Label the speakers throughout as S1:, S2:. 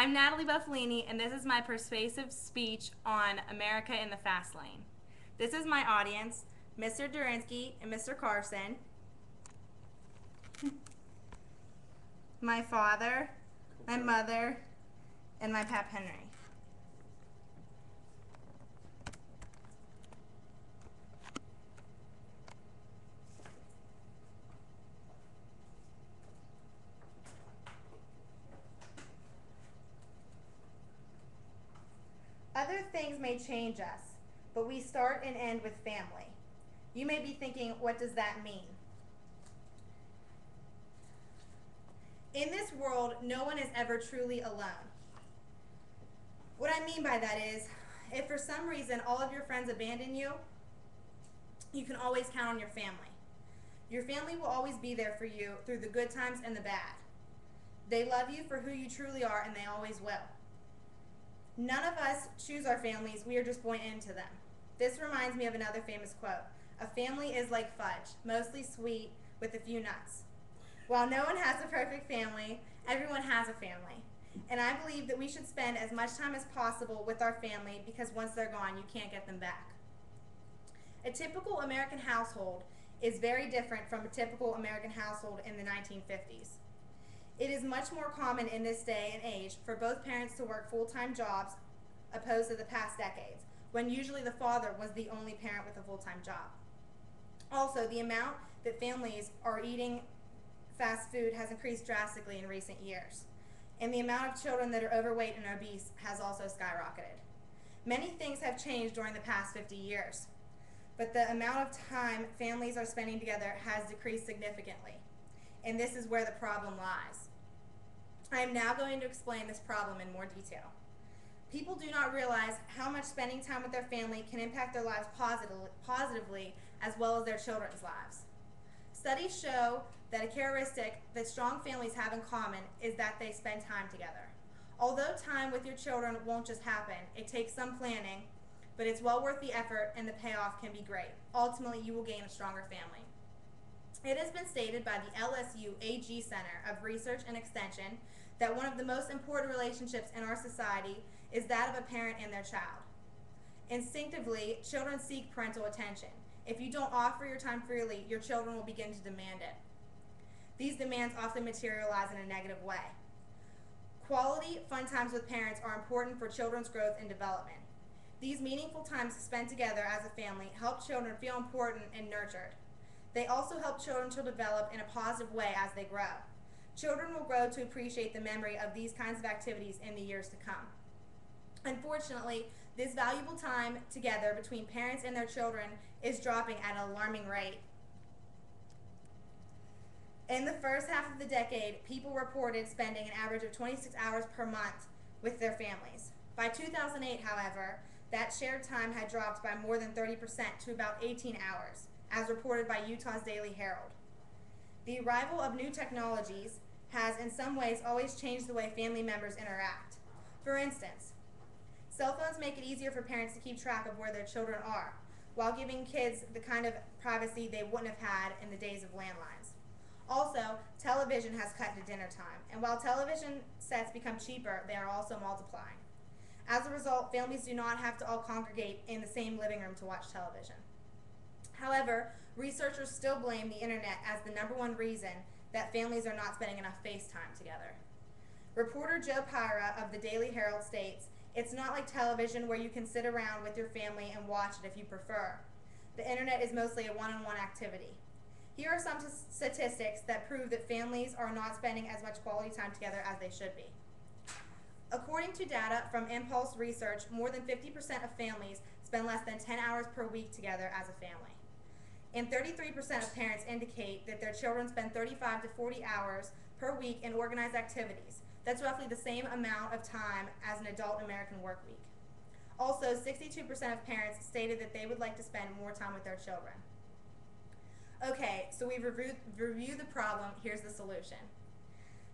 S1: I'm Natalie Bufalini, and this is my persuasive speech on America in the Fast Lane. This is my audience, Mr. Durinsky and Mr. Carson, my father, my mother, and my Pap Henry. Other things may change us, but we start and end with family. You may be thinking, what does that mean? In this world, no one is ever truly alone. What I mean by that is, if for some reason all of your friends abandon you, you can always count on your family. Your family will always be there for you through the good times and the bad. They love you for who you truly are, and they always will. None of us choose our families, we are just born into them. This reminds me of another famous quote. A family is like fudge, mostly sweet with a few nuts. While no one has a perfect family, everyone has a family. And I believe that we should spend as much time as possible with our family because once they're gone, you can't get them back. A typical American household is very different from a typical American household in the 1950s. It is much more common in this day and age for both parents to work full-time jobs opposed to the past decades, when usually the father was the only parent with a full-time job. Also, the amount that families are eating fast food has increased drastically in recent years, and the amount of children that are overweight and obese has also skyrocketed. Many things have changed during the past 50 years, but the amount of time families are spending together has decreased significantly, and this is where the problem lies. I am now going to explain this problem in more detail. People do not realize how much spending time with their family can impact their lives positively as well as their children's lives. Studies show that a characteristic that strong families have in common is that they spend time together. Although time with your children won't just happen, it takes some planning, but it's well worth the effort and the payoff can be great. Ultimately, you will gain a stronger family. It has been stated by the LSU AG Center of Research and Extension that one of the most important relationships in our society is that of a parent and their child. Instinctively, children seek parental attention. If you don't offer your time freely, your children will begin to demand it. These demands often materialize in a negative way. Quality, fun times with parents are important for children's growth and development. These meaningful times spent together as a family help children feel important and nurtured. They also help children to develop in a positive way as they grow. Children will grow to appreciate the memory of these kinds of activities in the years to come. Unfortunately, this valuable time together between parents and their children is dropping at an alarming rate. In the first half of the decade, people reported spending an average of 26 hours per month with their families. By 2008, however, that shared time had dropped by more than 30% to about 18 hours, as reported by Utah's Daily Herald. The arrival of new technologies has in some ways always changed the way family members interact. For instance, cell phones make it easier for parents to keep track of where their children are, while giving kids the kind of privacy they wouldn't have had in the days of landlines. Also, television has cut to dinner time, and while television sets become cheaper, they are also multiplying. As a result, families do not have to all congregate in the same living room to watch television. However, researchers still blame the internet as the #1 reason that families are not spending enough face time together. Reporter Joe Pyra of the Daily Herald states, "It's not like television where you can sit around with your family and watch it if you prefer. The internet is mostly a one-on-one activity." Here are some statistics that prove that families are not spending as much quality time together as they should be. According to data from Impulse Research, more than 50% of families spend less than 10 hours per week together as a family. And 33% of parents indicate that their children spend 35 to 40 hours per week in organized activities. That's roughly the same amount of time as an adult American work week. Also, 62% of parents stated that they would like to spend more time with their children. Okay, so we've reviewed the problem. Here's the solution.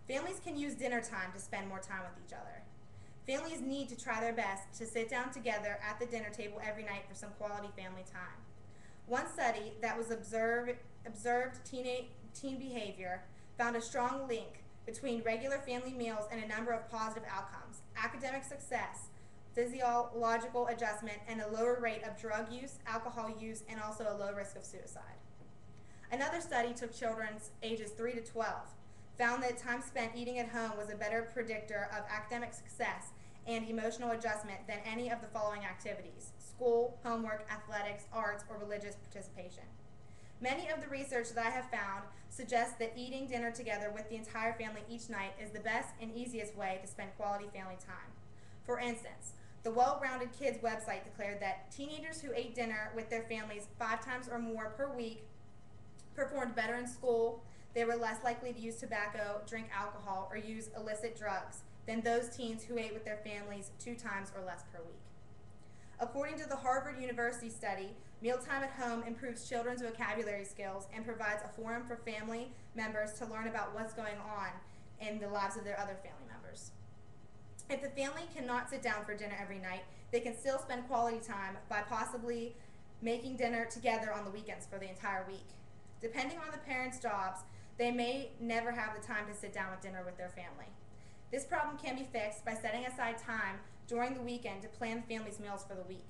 S1: Families can use dinner time to spend more time with each other. Families need to try their best to sit down together at the dinner table every night for some quality family time. One study that was observed teen behavior found a strong link between regular family meals and a number of positive outcomes: academic success, physiological adjustment, and a lower rate of drug use, alcohol use, and also a low risk of suicide. Another study took children ages 3 to 12, found that time spent eating at home was a better predictor of academic success and emotional adjustment than any of the following activities: school, homework, athletics, arts, or religious participation. Many of the research that I have found suggests that eating dinner together with the entire family each night is the best and easiest way to spend quality family time. For instance, the Well-Rounded Kids website declared that teenagers who ate dinner with their families 5 times or more per week performed better in school. They were less likely to use tobacco, drink alcohol, or use illicit drugs than those teens who ate with their families 2 times or less per week. According to the Harvard University study, mealtime at home improves children's vocabulary skills and provides a forum for family members to learn about what's going on in the lives of their other family members. If the family cannot sit down for dinner every night, they can still spend quality time by possibly making dinner together on the weekends for the entire week. Depending on the parents' jobs, they may never have the time to sit down with dinner with their family. This problem can be fixed by setting aside time during the weekend to plan the family's meals for the week.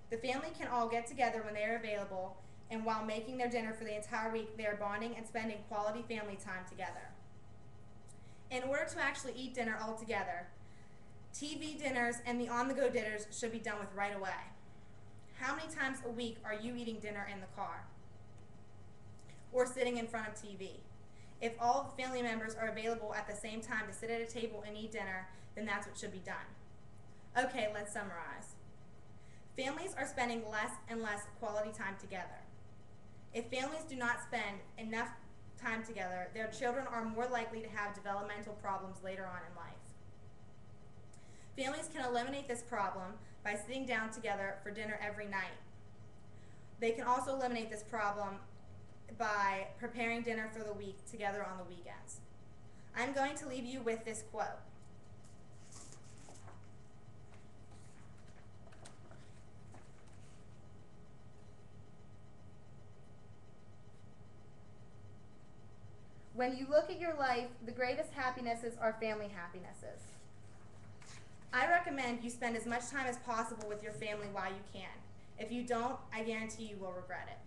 S1: The family can all get together when they are available, and while making their dinner for the entire week, they are bonding and spending quality family time together. In order to actually eat dinner all together, TV dinners and the on-the-go dinners should be done with right away. How many times a week are you eating dinner in the car or sitting in front of TV? If all of the family members are available at the same time to sit at a table and eat dinner, then that's what should be done. Okay, let's summarize. Families are spending less and less quality time together. If families do not spend enough time together, their children are more likely to have developmental problems later on in life. Families can eliminate this problem by sitting down together for dinner every night. They can also eliminate this problem by preparing dinner for the week together on the weekends. I'm going to leave you with this quote. When you look at your life, the greatest happinesses are family happinesses. I recommend you spend as much time as possible with your family while you can. If you don't, I guarantee you will regret it.